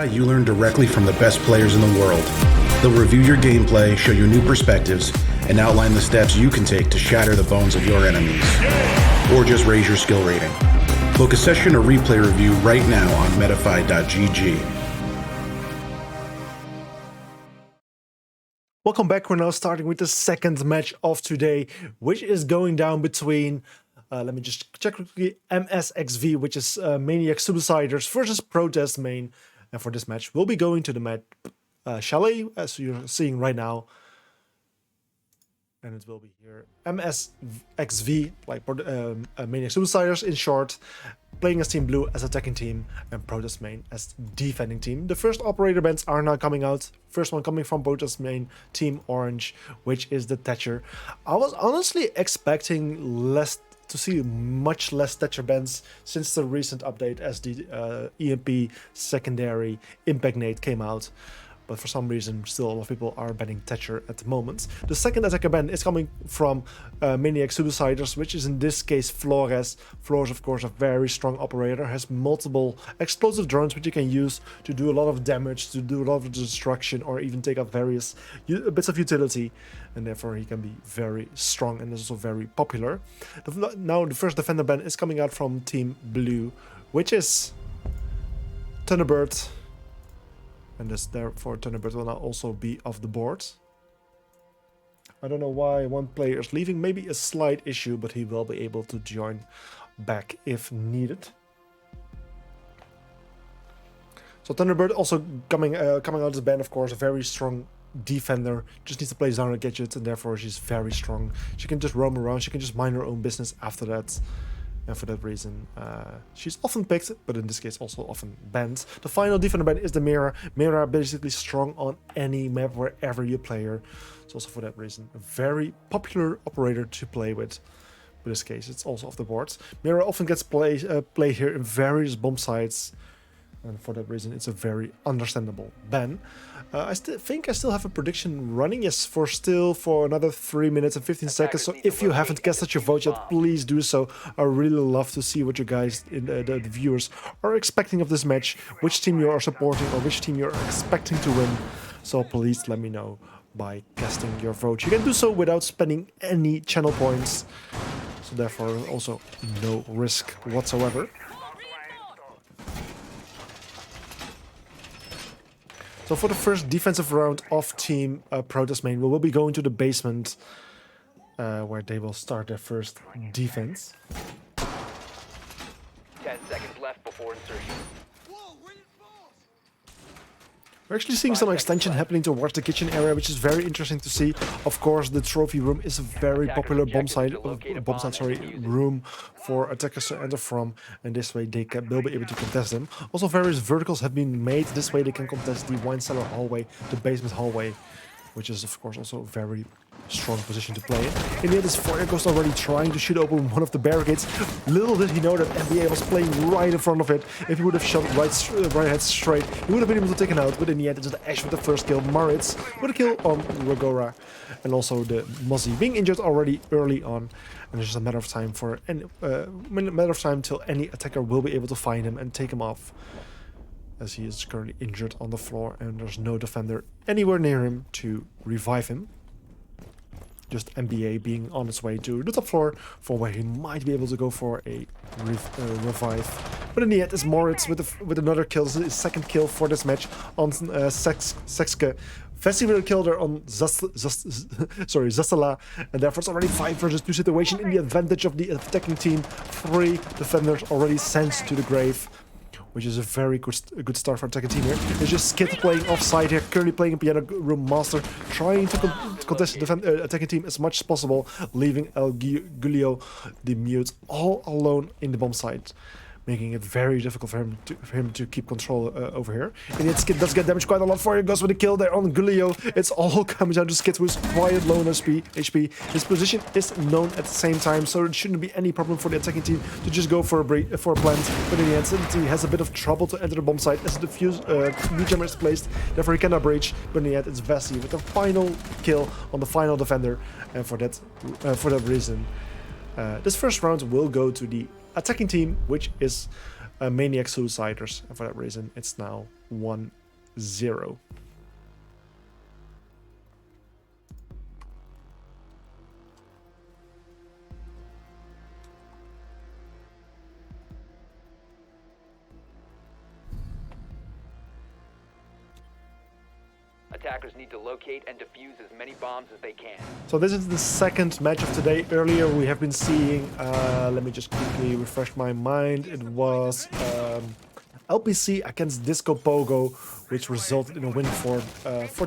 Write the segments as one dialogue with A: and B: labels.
A: ESA, you learn directly from the best players in the world. They'll review your gameplay, show you new perspectives, and outline the steps you can take to shatter the bones of your enemies. Or just raise your skill rating. Book a session or replay review right now on metafy.gg.
B: Welcome back. We're now starting with the second match of today, which is going down between, let me just check quickly, MSXV, which is Maniac Suiciders versus Protest Main. And for this match, we'll be going to the map Chalet, as you're seeing right now. And it will be here MSXV, like Maniac Suiciders in short, playing as Team Blue as attacking team, and Protest Main as defending team. The first operator bands are now coming out. First one coming from Protest Main, Team Orange, which is the Thatcher. I was honestly expecting to see much less Thatcher bands since the recent update as the EMP secondary Impact Nade came out. But for some reason, still a lot of people are banning Thatcher at the moment. The second attacker ban is coming from Maniac Suiciders, which is in this case Flores. Flores, of course, a very strong operator, has multiple explosive drones which you can use to do a lot of damage, to do a lot of destruction, or even take out various bits of utility. And therefore he can be very strong and is also very popular. Now the first defender ban is coming out from Team Blue, which is Thunderbird. And this, therefore, Thunderbird will now also be off the board. I don't know why one player is leaving. Maybe a slight issue, but he will be able to join back if needed. So Thunderbird also coming out of the ban, of course, a very strong defender. Just needs to place down her gadgets, and therefore she's very strong. She can just roam around. She can just mind her own business after that. And for that reason, she's often picked, but in this case also often banned. The final defender ban is the Mira. Mira basically strong on any map wherever you play her. So also for that reason, a very popular operator to play with. In this case, it's also off the board. Mira often gets played here in various bomb sites. And for that reason, it's a very understandable ban. I think I still have a prediction running. Yes, for another 3 minutes and 15 seconds. So if you haven't casted your vote yet, please do so. I really love to see what you guys, the viewers, are expecting of this match. Which team you are supporting or which team you're expecting to win. So please let me know by casting your vote. You can do so without spending any channel points. So therefore, also no risk whatsoever. So for the first defensive round of Team Protest Main, we will be going to the basement where they will start their first defense.
C: 10 seconds left before insertion.
B: We're actually seeing some extension happening towards the kitchen area, which is very interesting to see. Of course, the trophy room is a very popular bomb site room for attackers to enter from, and this way they will be able to contest them. Also, various verticals have been made. This way they can contest the wine cellar hallway, the basement hallway, which is of course also a very strong position to play in. In the end, this Fire Ghost already trying to shoot open one of the barricades. Little did he know that NBA was playing right in front of it. If he would have shot right ahead straight, he would have been able to take it out. But in the end, it's the Ash with the first kill. Maritz with a kill on Rogora, and also the Mozzie being injured already early on. And it's just a matter of time till any attacker will be able to find him and take him off, as he is currently injured on the floor, and there's no defender anywhere near him to revive him. Just NBA being on its way to the top floor for where he might be able to go for a revive. But in the end, it's Moritz with another kill. This is his second kill for this match on Sexke. Festival killed her on Zastala, and therefore it's already 5 versus 2 situation in the advantage of the attacking team. 3 defenders already sent to the grave, which is a very good start for attacking team here. It's just Skid playing offside here, currently playing a piano room master, trying to contest the attacking team as much as possible, leaving El Gulio, the mute, all alone in the bomb site, making it very difficult for him to keep control over here. And yet Skid does get damaged quite a lot for you. Goes with a kill there on Gulio. It's all coming down to Skid, who is quite low on HP. His position is known at the same time, so it shouldn't be any problem for the attacking team to just go for a plant. But in the end, he has a bit of trouble to enter the bomb site as the jammer is placed. Therefore, he cannot breach. But in the end, it's Vessi with the final kill on the final defender. And for that reason, this first round will go to the attacking team, which is Maniac Suiciders, and for that reason it's now 1-0.
C: Attackers need to locate and defuse as many bombs as they can.
B: So this is the second match of today. Earlier we have been seeing, let me just quickly refresh my mind. It was LPC against Disco Pogo, which resulted in a win for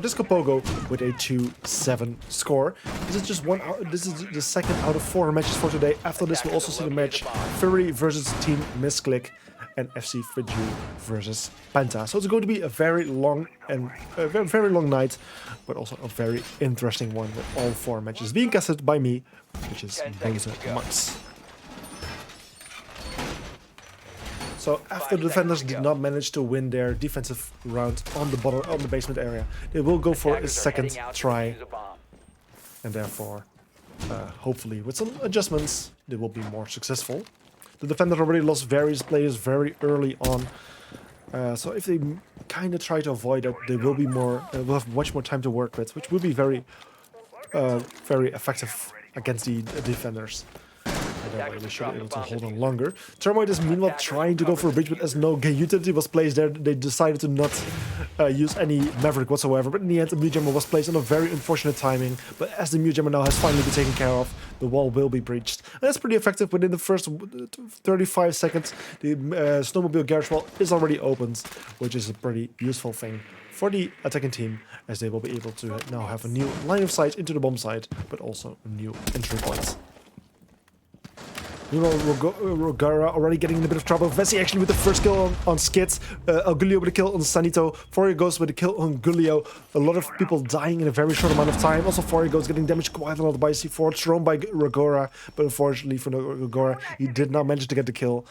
B: Disco Pogo with a 2-7 score. This is just this is the second out of 4 matches for today. After this, we'll also see the match Fury versus Team Misclick and FC Fiju versus Penta. So it's going to be a very long and a very long night, but also a very interesting one with all 4 matches being casted by me, which is Bonza Max. So after the defenders did not manage to win their defensive round on the basement area, they will go for a second try, and therefore, hopefully with some adjustments, they will be more successful. The defenders already lost various players very early on, so if they kind of try to avoid that, they will be will have much more time to work with, which will be very effective against the defenders. That way they should be able to hold on longer. Termite is meanwhile trying to go for a breach, but as no gay utility was placed there, they decided to not use any Maverick whatsoever. But in the end, the Mute Jammer was placed on a very unfortunate timing. But as the Mute Jammer now has finally been taken care of, the wall will be breached. And that's pretty effective. Within the first 35 seconds, the snowmobile garage wall is already opened, which is a pretty useful thing for the attacking team, as they will be able to now have a new line of sight into the bomb site, but also new entry points. Meanwhile, Rogara already getting in a bit of trouble. Vessi actually with the first kill on Skids. Algulio with a kill on Sanito. Fourier goes with a kill on Gulio. A lot of people dying in a very short amount of time. Also, Fourier goes getting damaged quite a lot by C4. Thrown by Rogora. But unfortunately for Rogora, he did not manage to get the kill.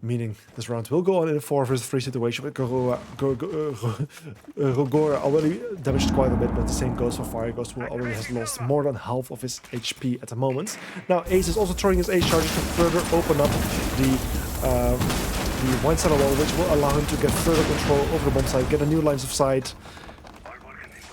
B: Meaning this round will go on in a 4 versus 3 situation, with Rogora already damaged quite a bit, but the same goes for Fire Ghost, who already has lost more than half of his HP at the moment. Now Ace is also throwing his Ace charges to further open up the wine cellar wall, which will allow him to get further control over the bomb site, get a new lines of sight.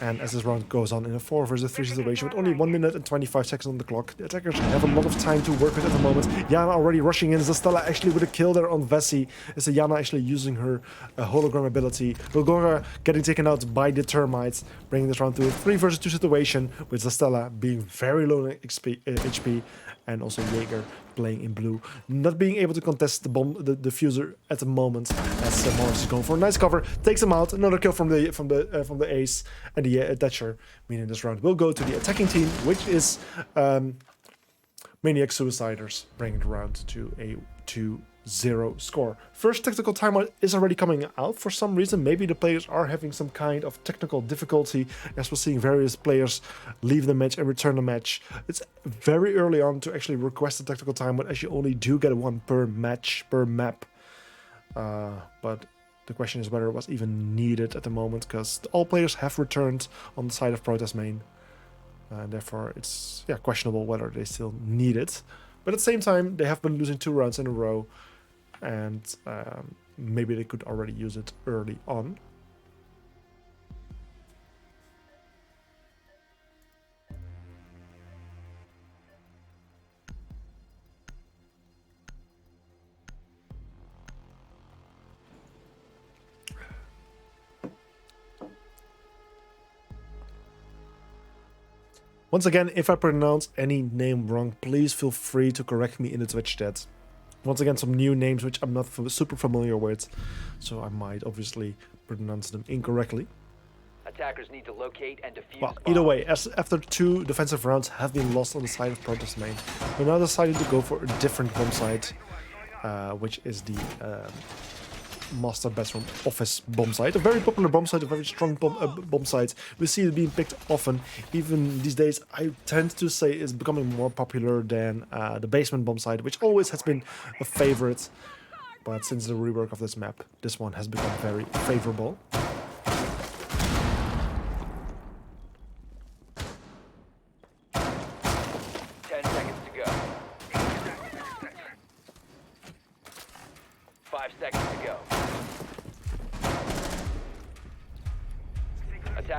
B: And as this round goes on in a 4 versus 3 situation with only 1 minute and 25 seconds on the clock, the attackers have a lot of time to work with at the moment. Yana already rushing in. Zastella actually with a kill there on Vessi. Is Yana actually using her hologram ability. Rogora getting taken out by the termites, bringing this round to a 3 versus 2 situation, with Zastella being very low in HP, and also Jaeger playing in blue, not being able to contest the diffuser at the moment, as Morris is going for a nice cover, takes him out. Another kill from the Ace and the Thatcher, meaning this round will go to the attacking team, which is Maniac Suiciders, bringing the round to a 2-0 score. First tactical timeout is already coming out for some reason. Maybe the players are having some kind of technical difficulty, as we're seeing various players leave the match and return the match. It's very early on to actually request a tactical timeout, as you only do get one per match, per map. But the question is whether it was even needed at the moment, because all players have returned on the side of Protest main. And therefore it's questionable whether they still need it. But at the same time, they have been losing 2 rounds in a row, and maybe they could already use it early on. Once again, if I pronounce any name wrong, please feel free to correct me in the Twitch chat. Once again, some new names which I'm not super familiar with, so I might obviously pronounce them incorrectly.
C: Attackers need to locate and defuse.
B: Well, either way, after 2 defensive rounds have been lost on the side of Protest main, we're now deciding to go for a different bomb site, which is the Master Bedroom Office bomb site. A very popular bomb site, a very strong bomb site. We see it being picked often. Even these days, I tend to say it's becoming more popular than the basement bomb site, which always has been a favorite. But since the rework of this map, this one has become very favorable.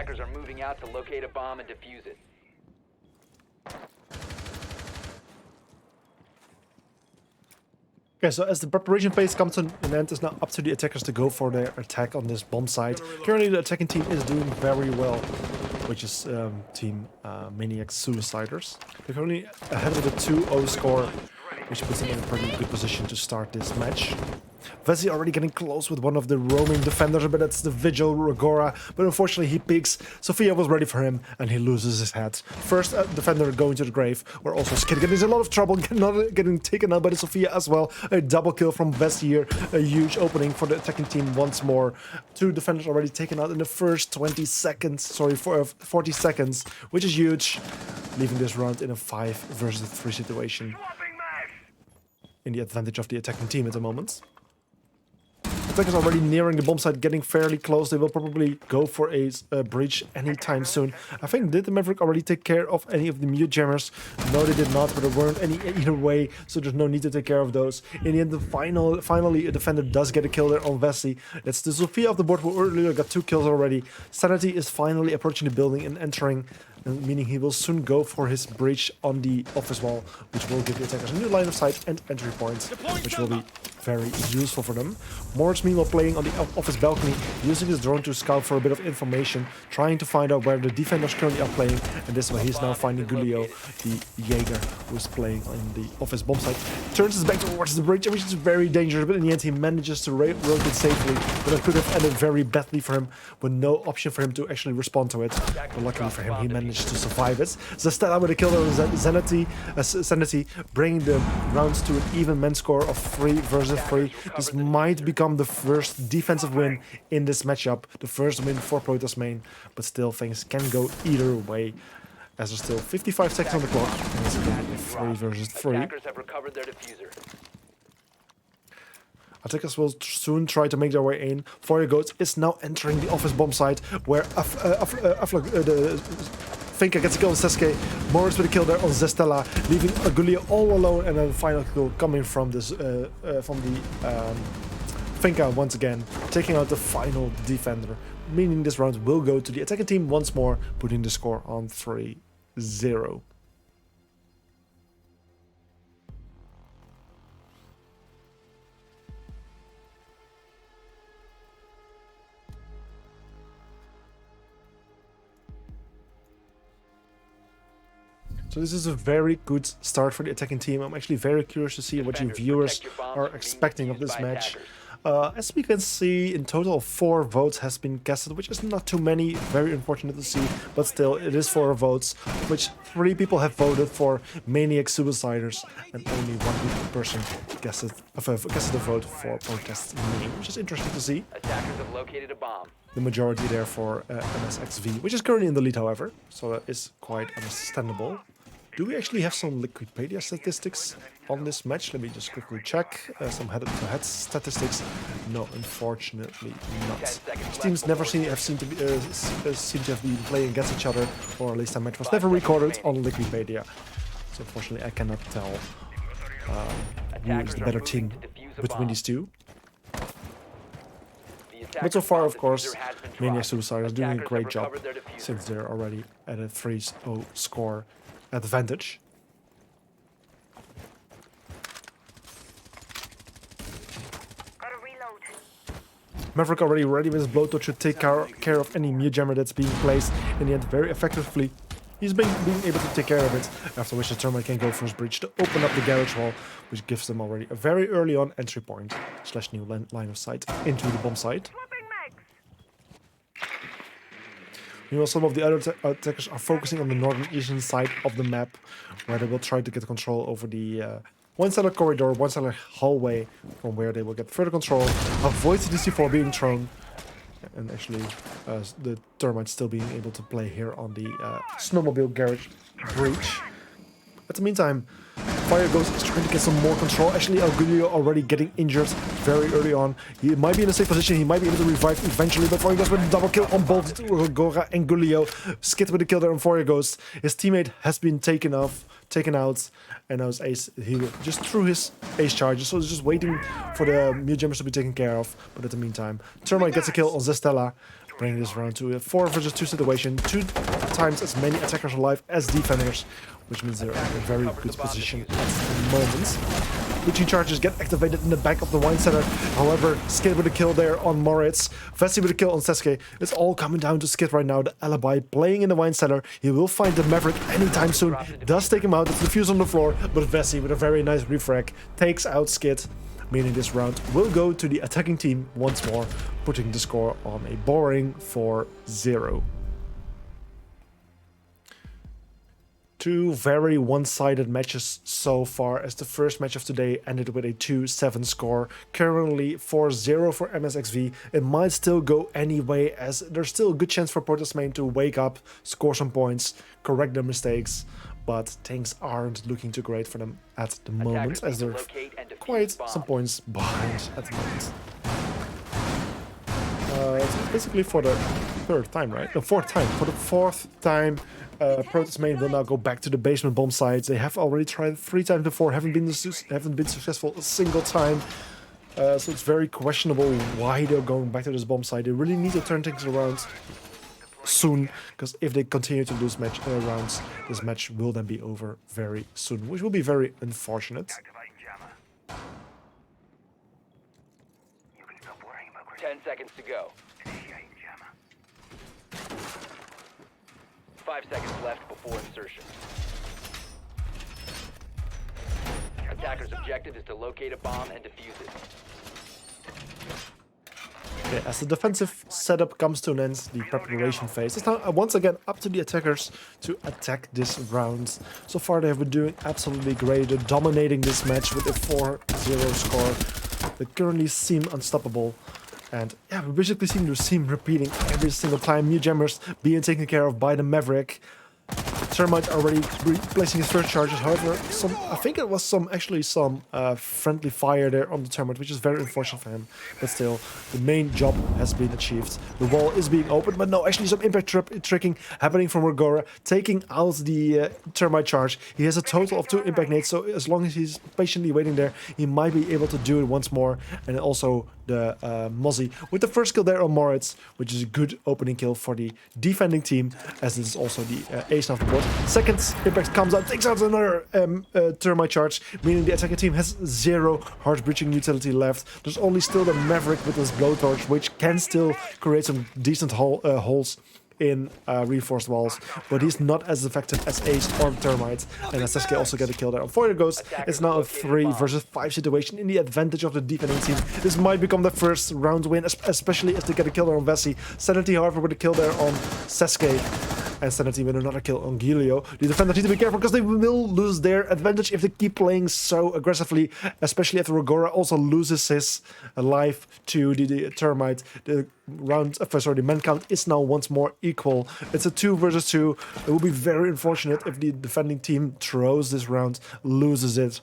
C: Attackers are moving out to locate a bomb and defuse it.
B: Okay, so as the preparation phase comes to an end, it's now up to the attackers to go for their attack on this bomb site. Currently, the attacking team is doing very well, which is Team Maniacs Suiciders. They're currently ahead with a 2-0 score, which puts them in a pretty good position to start this match. Vessi already getting close with one of the roaming defenders, but that's the Vigil Ragora. But unfortunately, he peeks. Sophia was ready for him, and he loses his head. First defender going to the grave, where also Skid gets in a lot of trouble, not getting taken out by the Sophia as well. A double kill from Vessi here, a huge opening for the attacking team once more. 2 defenders already taken out in the first 20 seconds, sorry, 40 seconds, which is huge, leaving this round in a 5 versus 3 situation. In the advantage of the attacking team at the moment. Attackers already nearing the bomb site, getting fairly close. They will probably go for a breach anytime soon. I think, did the Maverick already take care of any of the mute jammers? No, they did not, but there weren't any either way, so there's no need to take care of those. In the end, finally, a defender does get a kill there on Vessi. That's the Sophia off the board, who earlier got 2 kills already. Sanity is finally approaching the building and entering, meaning he will soon go for his breach on the office wall, which will give the attackers a new line of sight and entry points, which will be very useful for them. Moritz, meanwhile, playing on the office balcony, using his drone to scout for a bit of information, trying to find out where the defenders currently are playing, and this way he's now finding Gulio, the Jaeger, who's playing on the office bomb site. Turns his back towards the bridge, which is very dangerous, but in the end he manages to rotate safely, but it could have ended very badly for him, with no option for him to actually respond to it. But luckily for him, he managed to survive it. Zestella with a kill on Sanity, bringing the rounds to an even men score of 3 versus 3. This might become the first defensive win in this matchup, the first win for Protoss main, but still things can go either way, as there's still 55 seconds on the clock, and it's going to be 3 versus 3.
C: Attackers have recovered their diffuser.
B: Attackers will soon try to make their way in. Fire Goats is now entering the office bomb site, where Finka gets a kill on Sesuke. Morris with a kill there on Zestella, leaving Agulia all alone, and then the final kill coming from this Finka once again, taking out the final defender, meaning this round will go to the attacking team once more, putting the score on 3-0. So this is a very good start for the attacking team. I'm actually very curious to see what you viewers are expecting of this match. As we can see, in total 4 votes has been casted, which is not too many, very unfortunate to see, but still it is 4 votes, which 3 people have voted for Maniac Suiciders, and only 1 person casted a vote for Protest Main, which is interesting to see.
C: Attackers have located a bomb.
B: The majority there for MSXV, which is currently in the lead, however, so that is quite understandable. Do we actually have some Liquipedia statistics on this match? Let me just quickly check. Some head-to-head statistics. No, unfortunately not. These teams never seem to have been playing against each other, or at least that match was never recorded on Liquipedia. So unfortunately, I cannot tell who is the better team between these two. But so far, of course, Maniac Suicide is doing a great job, since they're already at a 3-0 score advantage. Maverick already ready with his blowtorch to take care of any mute jammer that's being placed. In the end, very effectively, he's being able to take care of it, after which the Termite can go for his breach to open up the garage wall, which gives them already a very early on entry point / new line of sight into the bomb site. Meanwhile, some of the other attackers are focusing on the northern eastern side of the map, where they will try to get control over the one cellar corridor, one cellar hallway, from where they will get further control, avoid the DC4 being thrown, and actually the Termites still being able to play here on the snowmobile garage breach. At the meantime, Fire Ghost is trying to get some more control. Actually, Algulio already getting injured very early on. He might be in a safe position. He might be able to revive eventually, but Fire Ghost with a double kill on both Gora and Gulio. Skid with a kill there on Fire Ghost. His teammate has been taken out, and now his ace, he just threw his ace charges, so he's just waiting for the mute jammers to be taken care of. But at the meantime, Termite gets a kill on Zestella, bringing this round to a 4 versus 2 situation. 2 times as many attackers alive as defenders, which means they're in a very good position at the moment. Breaching charges get activated in the back of the wine cellar. However, Skid with a kill there on Moritz. Vessi with a kill on Seske. It's all coming down to Skid right now. The alibi playing in the wine cellar. He will find the Maverick anytime soon. Does take him out. It's the fuse on the floor. But Vessi with a very nice refrag takes out Skid. Meaning this round will go to the attacking team once more, putting the score on a boring 4-0. Two very one-sided matches so far, as the first match of today ended with a 2-7 score. Currently 4-0 for MSXV. It might still go anyway, as there's still a good chance for Protoss Main to wake up, score some points, correct their mistakes, but things aren't looking too great for them at the moment, as they're quite some points behind at the moment. It's basically for the third time, right? The fourth time. For the fourth time, Protoss Main will now go back to the basement bomb sites. They have already tried 3 times before, haven't been successful a single time. So it's very questionable why they're going back to this bomb site. They really need to turn things around soon, because if they continue to lose rounds, this match will then be over very soon, which will be very unfortunate.
C: 10 seconds to go. 5 seconds left before insertion. Attacker's objective is to locate a bomb and defuse it.
B: Okay, as the defensive setup comes to an end, the preparation phase is now once again up to the attackers to attack this round. So far they have been doing absolutely great. They're dominating this match with a 4-0 score. They currently seem unstoppable. And yeah, we basically seem to repeating every single time. New jammers being taken care of by the Maverick. Termite already placing his first charges. However, I think it was some friendly fire there on the Termite, which is very unfortunate for him. But still, the main job has been achieved. The wall is being opened, but no, actually some impact tricking happening from Rogora, taking out the Termite charge. He has a total of 2 impact nades, so as long as he's patiently waiting there, he might be able to do it once more. And also the Mozzie with the first kill there on Moritz, which is a good opening kill for the defending team, as this is also the ace of the board. Second impact comes out, takes out another Termite charge, meaning the attacking team has 0 heart breaching utility left. There's only still the Maverick with his blowtorch, which can still create some decent holes in reinforced walls, but he's not as effective as Ace or Termite. And SSK also get a kill there on Foyer Ghost. It's now a 3 versus 5 situation in the advantage of the defending team. This might become the first round win, especially if they get a kill there on Vessi. Sanity, however, with a kill there on Seske. And Sanity with another kill on Gilio. The defenders need to be careful, because they will lose their advantage if they keep playing so aggressively, especially if Rogora also loses his life to the Termite. The man count is now once more equal. It's a 2 versus 2. It will be very unfortunate if the defending team throws this round, loses it,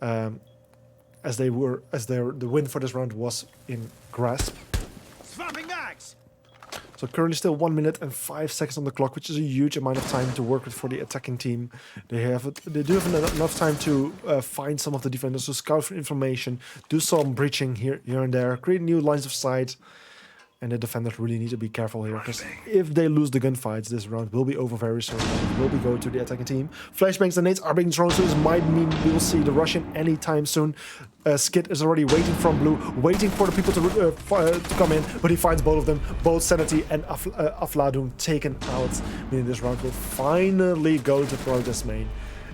B: as the win for this round was in grasp.
D: Swapping mags.
B: So currently still 1 minute and 5 seconds on the clock, which is a huge amount of time to work with for the attacking team. They do have enough time to find some of the defenders, to scout for information, do some breaching here and there, create new lines of sight. And the defenders really need to be careful here, because if they lose the gunfights, this round will be over very soon. It will be going to the attacking team. Flashbangs and nades are being thrown, so this might mean we will see the Russian anytime soon. Skid is already waiting from blue, waiting for the people to come in, but he finds both of them, both Sanity and Afladung taken out. Meaning this round will finally go to Protoss Main,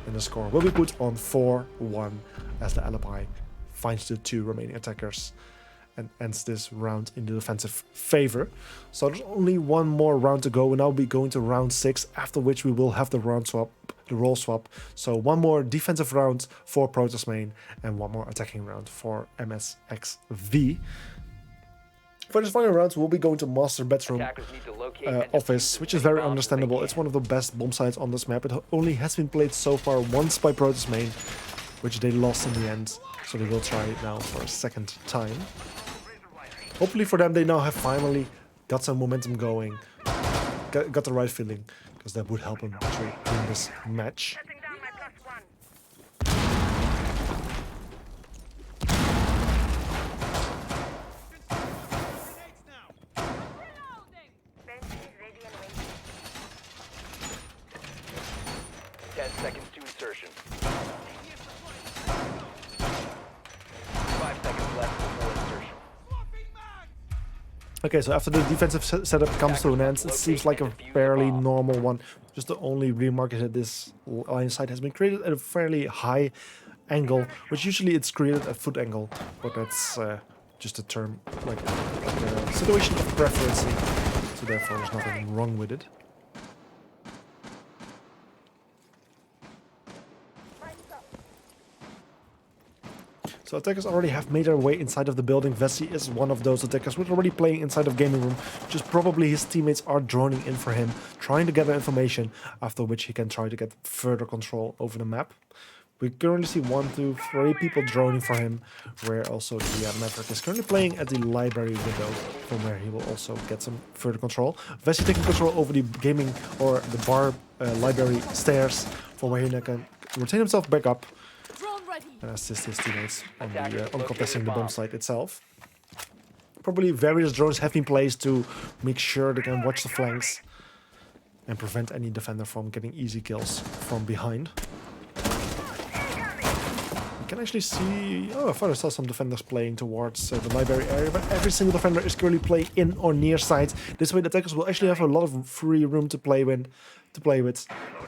B: and the score will be put on 4-1 as the alibi finds the 2 remaining attackers and ends this round in the defensive favor. So there's only one more round to go. We'll now be going to round 6, after which we will have the role swap. So one more defensive round for Protoss Main and one more attacking round for MSXV. For this final round, we'll be going to Master Bedroom Office, which is very understandable. It's one of the best bomb sites on this map. It only has been played so far once by Protoss Main, which they lost in the end. So they will try it now for a second time. Hopefully for them, they now have finally got some momentum going, got the right feeling, because that would help them to win this match. Okay, so after the defensive setup comes to an end, it seems like a fairly normal one. Just the only remark is that this line of sight has been created at a fairly high angle, which usually it's created at foot angle, but that's just a term, like a situation of preference, so therefore there's nothing wrong with it. So attackers already have made their way inside of the building. Vessi is one of those attackers who's already playing inside of gaming room. Just probably his teammates are droning in for him, trying to gather information, after which he can try to get further control over the map. We currently see 1, 2, 3 people droning for him, where also the Maverick is currently playing at the library window, from where he will also get some further control. Vessi taking control over the gaming or the bar library stairs, from where he can rotate himself back up and assist his teammates on contesting the bomb site itself. Probably various drones have been placed to make sure they can watch the flanks and prevent any defender from getting easy kills from behind. You can actually see, I thought I saw some defenders playing towards the library area, but every single defender is currently playing in or near site. This way the attackers will actually have a lot of free room to play with,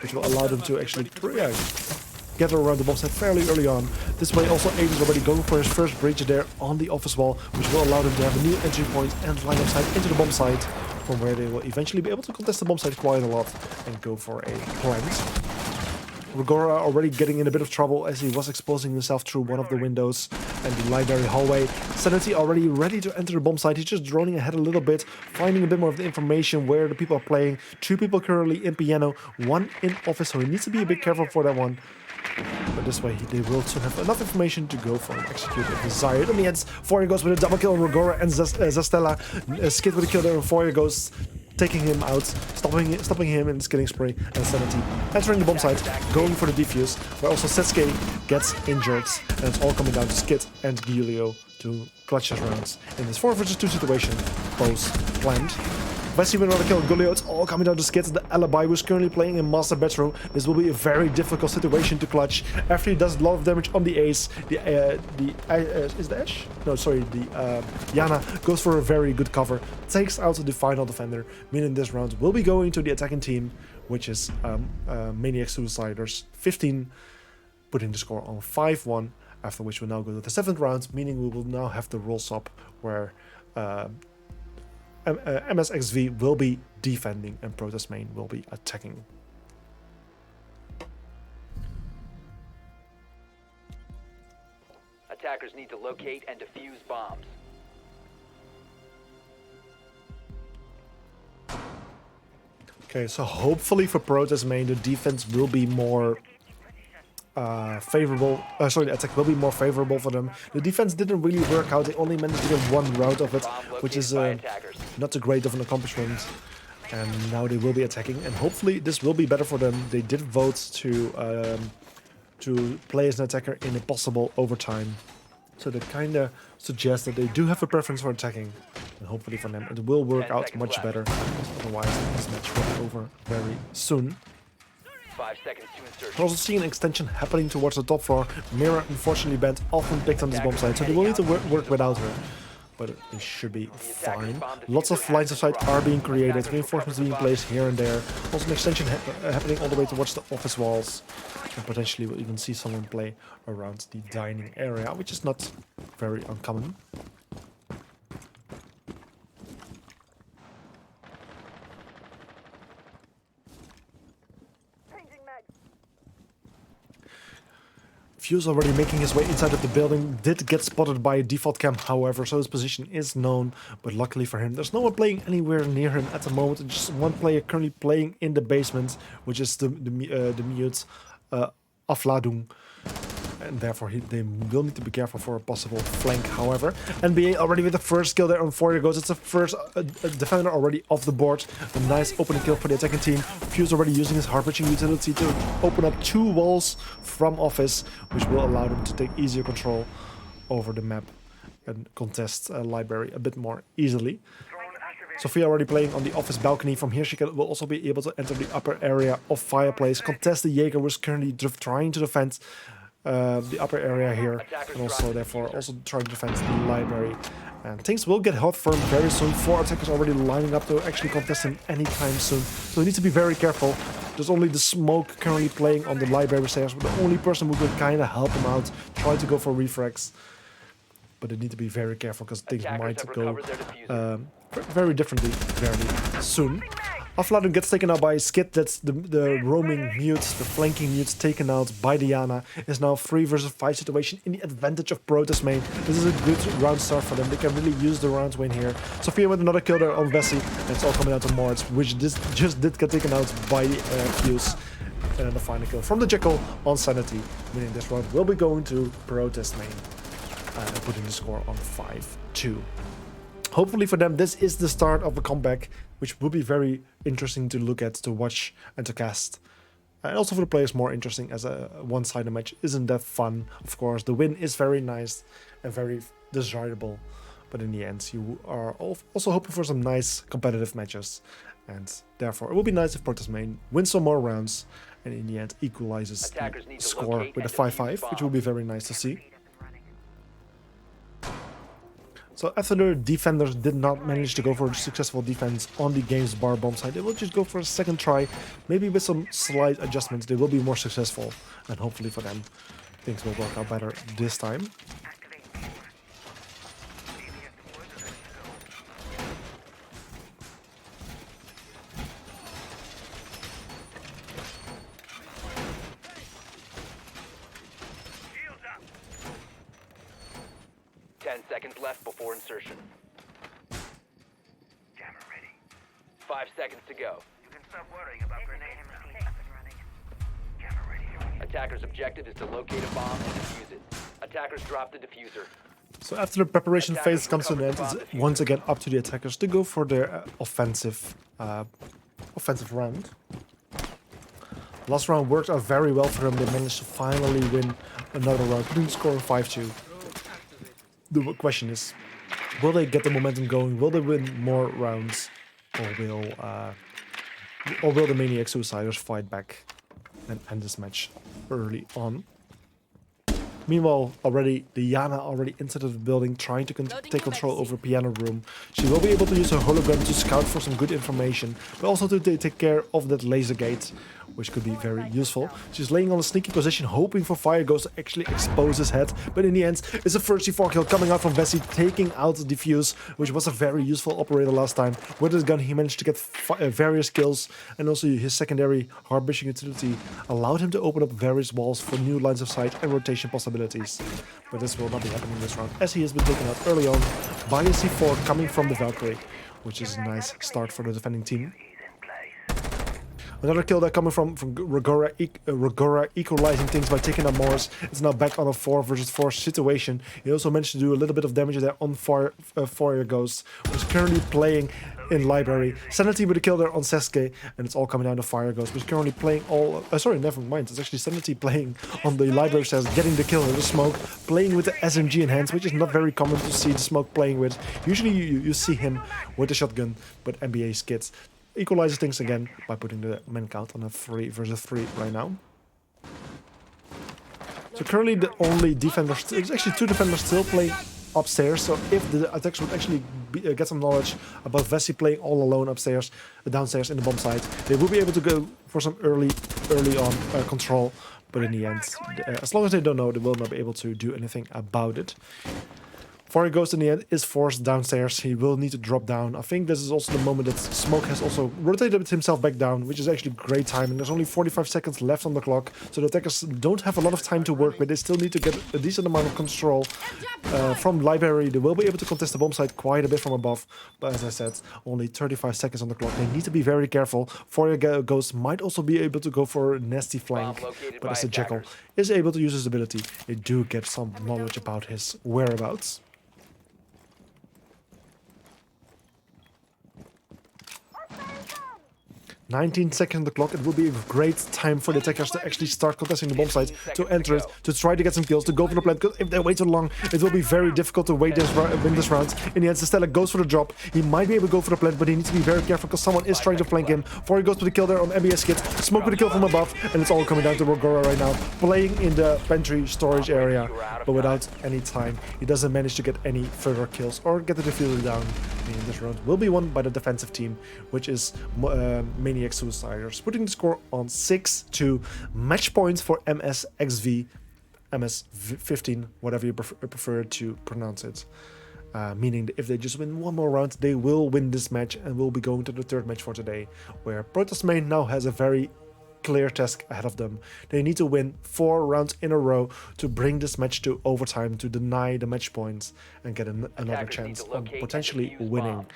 B: which will allow them to actually gather around the bomb site fairly early on. This way also Aiden is already going for his first breach there on the office wall, which will allow them to have a new entry point and line of sight into the bomb site, from where they will eventually be able to contest the bomb site quite a lot and go for a plant. Rogora already getting in a bit of trouble as he was exposing himself through one of the windows and the library hallway. Sanity already ready to enter the bomb site. He's just droning ahead a little bit, finding a bit more of the information where the people are playing. 2 people currently in piano, 1 in office, so he needs to be a bit careful for that one. But this way they will soon have enough information to go for and execute if desired. In the end, Fourier goes with a double kill on Rogora and Zastella. Skid with a kill there, and Fourier goes taking him out, stopping him in his killing spree, and Sanity entering the bomb site, going for the defuse, where also Setsuke gets injured, and it's all coming down to Skid and Giulio to clutch his rounds in this 4 versus 2 situation, both planned. Vessi with another kill on Giulio, it's all coming down to Skid, the alibi who's currently playing in Master Bedroom. This will be a very difficult situation to clutch. After he does a lot of damage on the ace, is the Ash? No, sorry, the Yana goes for a very good cover, takes out the final defender, meaning this round will be going to the attacking team, which is Maniac Suiciders 15, putting the score on 5-1, after which we'll now go to the 7th round, meaning we will now have the roll swap where MSXV will be defending and Protest Main will be attacking.
C: Attackers need to locate and defuse bombs.
B: Okay, so hopefully for Protest Main the defense will be more favorable. The attack will be more favorable for them. The defense didn't really work out. They only managed to get 1 round of it, which is not too great of an accomplishment. And now they will be attacking, and hopefully this will be better for them. They did vote to play as an attacker in a possible overtime, so they kind of suggest that they do have a preference for attacking, and hopefully for them it will work out much better. Otherwise, this match will be over very soon.
C: 5 seconds to insert.
B: We're also seeing an extension happening towards the top floor. Mira, unfortunately, banned, often picked on this bomb site, so they will need to work without her. But it should be fine. Lots of lines of sight are being created, reinforcements being placed here and there. Also an extension happening all the way towards the office walls. And potentially we'll even see someone play around the dining area, which is not very uncommon. Fuse already making his way inside of the building, did get spotted by a default cam, however, so his position is known, but luckily for him, there's no one playing anywhere near him at the moment. Just 1 player currently playing in the basement, which is the mute Afladung, and therefore they will need to be careful for a possible flank, however. NBA already with the first kill there on Fourier goes. It's the first defender already off the board. A nice opening kill for the attacking team. Fuse already using his heart-breaching utility to open up 2 walls from office, which will allow them to take easier control over the map and contest library a bit more easily. Sophia already playing on the office balcony. From here she will also be able to enter the upper area of Fireplace, contest the Jaeger, who is currently trying to defend the upper area here, and also therefore also trying to defend the library And things will get hot for him very soon. 4 attackers already lining up to actually contest him anytime soon. So he needs to be very careful. There's only the smoke currently playing on the library stairs. But the only person who could kind of help him out, try to go for refrags. But they need to be very careful because things might go very differently very soon. Offloading gets taken out by Skid. That's the roaming mute, the flanking mute taken out by Diana. Is now 3 versus 5 situation in the advantage of Protoss main. This is a good round start for them. They can really use the round win here. Sophia with another kill there on Vessi. And it's all coming out to Moritz, which just did get taken out by Fuse. And then the final kill from the Jekyll on Sanity. Winning this round will be going to Protoss main. And putting the score on 5-2. Hopefully for them, this is the start of a comeback, which will be very interesting to look at, to watch, and to cast. And also for the players, more interesting as a one-sided match. Isn't that fun? Of course, the win is very nice and very desirable. But in the end, you are also hoping for some nice competitive matches. And therefore, it will be nice if Protoss main wins some more rounds. And in the end, equalizes the score with a 5-5, which will be very nice to see. So after the defenders did not manage to go for a successful defense on the game's bar bomb side, they will just go for a second try. Maybe with some slight adjustments, they will be more successful. And hopefully for them, things will work out better this time.
C: Seconds left before insertion.
D: Jammer ready.
C: 5 seconds to go.
D: You can stop worrying about grenades now. Jammer ready.
C: Attacker's objective is to locate a bomb and defuse it. Attackers drop the diffuser.
B: So after the preparation phase comes to an end, it's once again up to the attackers to go for their offensive round. Last round worked out very well for them. They managed to finally win another round, putting the score 5-2. The question is, will they get the momentum going? Will they win more rounds? Or will the Maniac Suiciders fight back and end this match early on? Meanwhile, Diana already entered the building, trying to take control over Piano Room. She will be able to use her hologram to scout for some good information, but also to take care of that laser gate, which could be very useful. She's laying on a sneaky position, hoping for Fire Ghost to actually expose his head, but in the end, it's a first C4 kill coming out from Vessi, taking out the Diffuse, which was a very useful operator last time. With his gun, he managed to get various kills, and also his secondary hard-bishing utility allowed him to open up various walls for new lines of sight and rotation possibilities. But this will not be happening this round, as he has been taken out early on by a C4 coming from the Valkyrie, which is a nice start for the defending team. Another kill there coming from Rogora equalizing things by taking out Morris. It's now back on a 4 versus 4 situation. He also managed to do a little bit of damage there on Fire Ghost, who's currently playing in Library. Sanity with a kill there on Sesuke, and it's all coming down to Fire Ghost, who's currently playing all... sorry, never mind. It's actually Sanity playing on the Library stairs, getting the kill with the smoke, playing with the SMG in hands, which is not very common to see the smoke playing with. Usually you see him with the shotgun, but NBA Skids equalizes things again by putting the man count on a 3 versus 3 right now. So currently the only defenders, there's actually 2 defenders still playing upstairs. So if the attackers would actually get some knowledge about Vessi playing all alone upstairs, downstairs in the bomb site, they will be able to go for some early on control. But in the end, as long as they don't know, they will not be able to do anything about it. Fire Ghost in the end is forced downstairs. He will need to drop down. I think this is also the moment that Smoke has also rotated himself back down, which is actually great timing. There's only 45 seconds left on the clock, so the attackers don't have a lot of time to work with. They still need to get a decent amount of control from Library. They will be able to contest the bomb site quite a bit from above, but as I said, only 35 seconds on the clock. They need to be very careful. Fire Ghost might also be able to go for a nasty flank, but as the Jekyll is able to use his ability, they do get some knowledge about his whereabouts. 19 seconds on the clock. It will be a great time for the attackers to actually start contesting the bomb site, to enter it, to try to get some kills, to go for the plant. Because if they wait too long, it will be very difficult to win this round. In the end, Stella goes for the drop. He might be able to go for the plant, but he needs to be very careful because someone is trying to flank him. Before he goes for the kill there on MBS Kit, smoke with the kill from above, and it's all coming down to Rogora right now, playing in the pantry storage area, but without any time. He doesn't manage to get any further kills or get the diffuser down. Meaning this round will be won by the defensive team, which is Maniac Suiciders, putting the score on 6-2. Match points for MSXV, MS15, whatever you prefer to pronounce it. Meaning that if they just win one more round, they will win this match and will be going to the third match for today, where Protoss Main now has a very clear task ahead of them. They need to win 4 rounds in a row to bring this match to overtime, to deny the match points and get another chance on potentially winning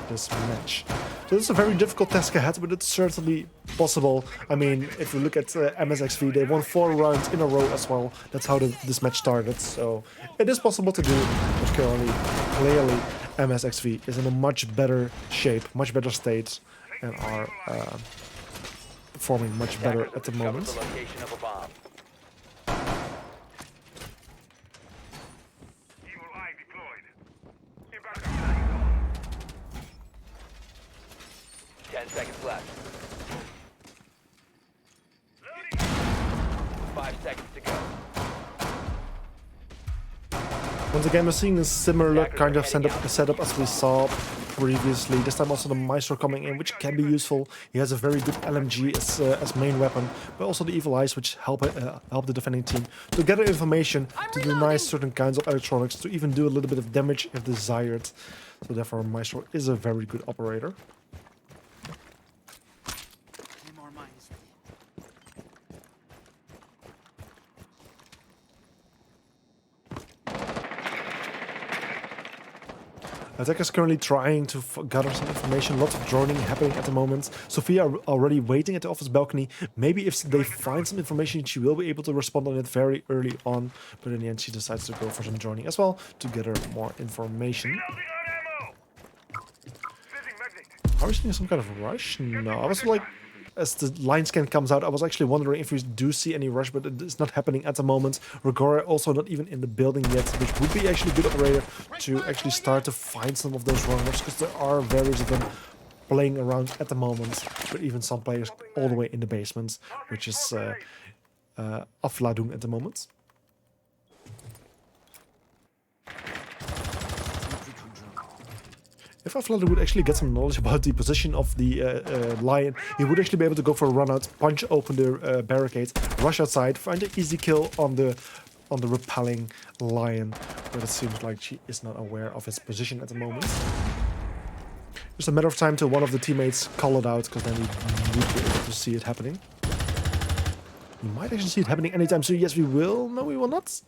B: this match. So it's a very difficult task ahead, but it's certainly possible. I mean, if you look at MSXV, they won 4 rounds in a row as well. That's how this match started, so it is possible to do, but clearly MSXV is in a much better shape, much better state, and are performing much better at the moment.
C: The location of a bomb.
D: Evil eye deployed. Inbound attack.
C: 10 seconds left.
D: Loading.
C: 5 seconds to go.
B: Once again, we're seeing a similar kind of setup as we saw previously. This time also the Maestro coming in, which can be useful. He has a very good LMG as main weapon, but also the Evil Eyes, which help the defending team to gather information, to deny certain kinds of electronics, to even do a little bit of damage if desired. So therefore, Maestro is a very good operator. Attackers currently trying to gather some information. Lots of droning happening at the moment. Sophia already waiting at the office balcony. Maybe if they find some information, she will be able to respond on it very early on. But in the end, she decides to go for some droning as well to gather more information.
D: Reloading on ammo. Fizzing magnet.
B: Are we seeing some kind of rush? No, I was like, as the line scan comes out, I was actually wondering if we do see any rush, but it's not happening at the moment. Rogora also not even in the building yet, which would be actually a good operator to actually start to find some of those runners, because there are various of them playing around at the moment, but even some players all the way in the basement, which is Afladung at the moment. If Afladung would actually get some knowledge about the position of the Lion, he would actually be able to go for a run out, punch open the barricade, rush outside, find an easy kill on the repelling Lion, but it seems like she is not aware of his position at the moment. Just a matter of time till one of the teammates call it out, because then we would be able to see it happening. We might actually see it happening anytime soon. Yes, we will. No, we will not.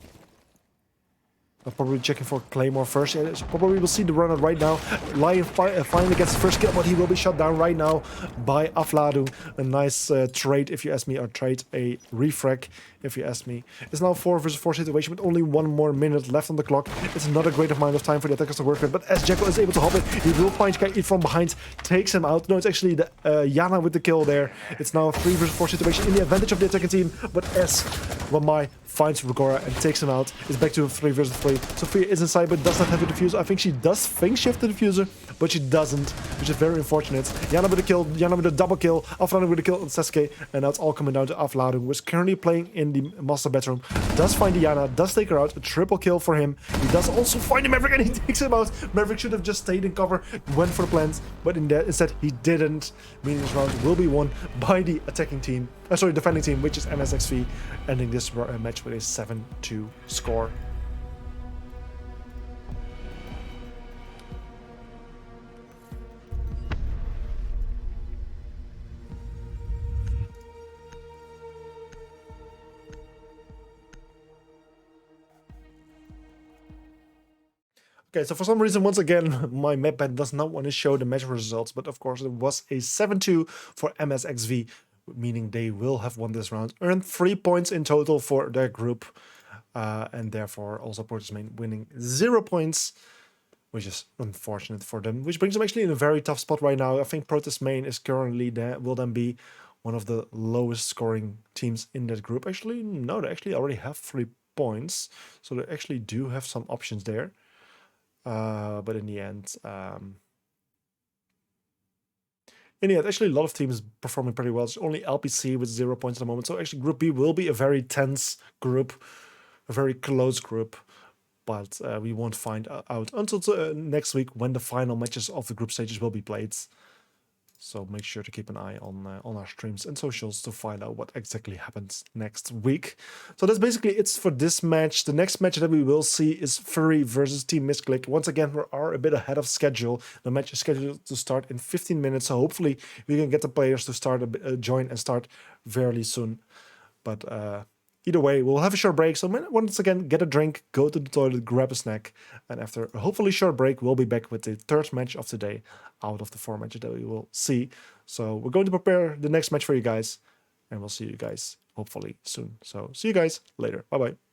B: I'm probably checking for Claymore first. Yeah, so probably we'll see the run out right now. Lion finally gets the first kill, but he will be shot down right now by Afladung. A nice trade, if you ask me, or trade, a refrag, if you ask me. It's now a 4 versus 4 situation with only 1 more minute left on the clock. It's not a great amount of time for the attackers to work with, but as Jekyll is able to hop it, he will find Kaid from behind, takes him out. No, it's actually the Yana with the kill there. It's now a 3 versus 4 situation in the advantage of the attacking team, but as Ramai finds Rogora and takes him out, it's back to a 3 versus 3. Sophia is inside but does not have a diffuser. I think she does think shift the diffuser, but she doesn't, which is very unfortunate. Yana with a kill, Yana with a double kill, Afladung with a kill on Sasuke, and now it's all coming down to Afladung, who is currently playing in the master bedroom. Does find the Yana, does take her out, a triple kill for him. He does also find the Maverick and he takes him out. Maverick should have just stayed in cover, went for the plans, but instead he didn't, meaning this round will be won by the attacking team, defending team, which is MSXV, ending this match with a 7-2 score. Okay, so for some reason, once again, my map pad does not want to show the match results, but of course it was a 7-2 for MSXV, meaning they will have won this round, earned 3 points in total for their group, and therefore also Protoss Main winning 0 points. which is unfortunate for them. Which brings them actually in a very tough spot right now. I think Protest Main is currently will then be one of the lowest scoring teams in that group. Actually, no, they actually already have 3 points, so they actually do have some options there. But in the end, actually a lot of teams performing pretty well. It's only LPC with 0 points at the moment. So actually Group B will be a very tense group, a very close group. But we won't find out until next week when the final matches of the group stages will be played. So make sure to keep an eye on our streams and socials to find out what exactly happens next week. So that's basically it for this match. The next match that we will see is Fury versus Team Misclick. Once again, we are a bit ahead of schedule. The match is scheduled to start in 15 minutes. So hopefully we can get the players to start join and start fairly soon. But either way, we'll have a short break. So once again, get a drink, go to the toilet, grab a snack. And after a hopefully short break, we'll be back with the third match of the day out of the 4 matches that we will see. So we're going to prepare the next match for you guys. And we'll see you guys hopefully soon. So see you guys later. Bye-bye.